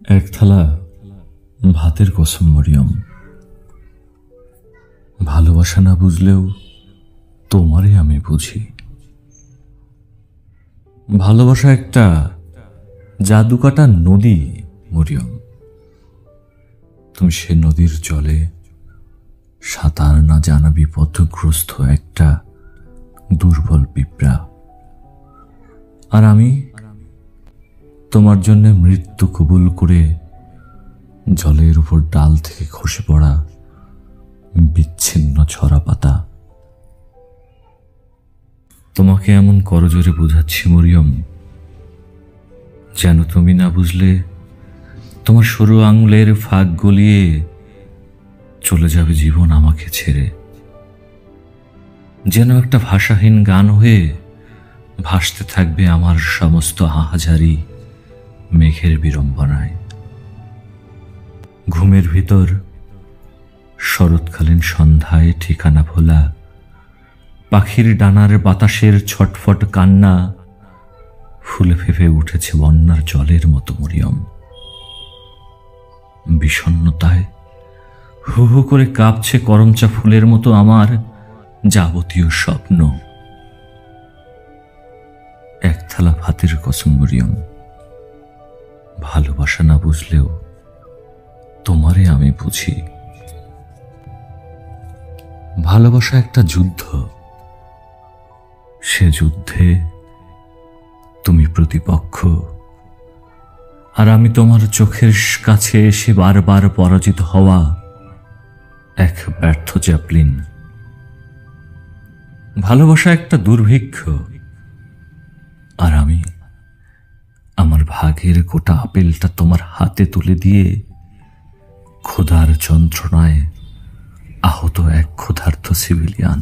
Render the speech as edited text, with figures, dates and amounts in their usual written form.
এক থালা ভাতের কসম মরিয়ম, ভালোবাসা না বুঝলেও তোমারে আমি বুঝি। ভালোবাসা একটা জাদুকাটা নদী মরিয়ম, তুমি সে নদীর জলে সাঁতার না জানা বিপদগ্রস্ত একটা দুর্বল পিঁপড়া, আর আমি তোমার জন্য মৃত্যু কবুল করে জলের উপর ডাল থেকে খসে পড়া বিচ্ছিন্ন ছড়া পাতা। তোমাকে এমন করজোরে বোঝাচ্ছি মরিয়ম, যেন তুমি না বুঝলে তোমার সরু আঙুলের ফাঁক গলিয়ে চলে যাবে জীবন আমাকে ছেড়ে, যেন একটা ভাষাহীন গান হয়ে ভাসতে থাকবে আমার সমস্ত হাহাজারি মেঘের বিড়ম্বনায়। ঘুমের ভিতর শরৎকালীন সন্ধ্যায় ঠিকানা ভোলা পাখির ডানার বাতাসের ছটফট কান্না ফুলে ফেঁপে উঠেছে বন্যার জলের মতো মরিয়ম। বিষণ্ণতায় হু হু করে কাঁপছে করমচা ফুলের মতো আমার যাবতীয় স্বপ্ন। এক থালা ভাতের কসম মরিয়ম, ভালোবাসা না বুঝলেও তোমারে আমি বুঝি। ভালোবাসা একটা যুদ্ধ, সে যুদ্ধে তুমি প্রতিপক্ষ, আর আমি তোমার চোখের কাছে এসে বারবার পরাজিত হওয়া এক ব্যর্থ জ্যাভলিন। ভালোবাসা একটা দুর্ভিক্ষ, আর আমি আমার ভাগের গোটা আপেলটা তোমার হাতে তুলে দিয়ে ক্ষুধার যন্ত্রণায় আহত এক ক্ষুধার্ত সিভিলিয়ান।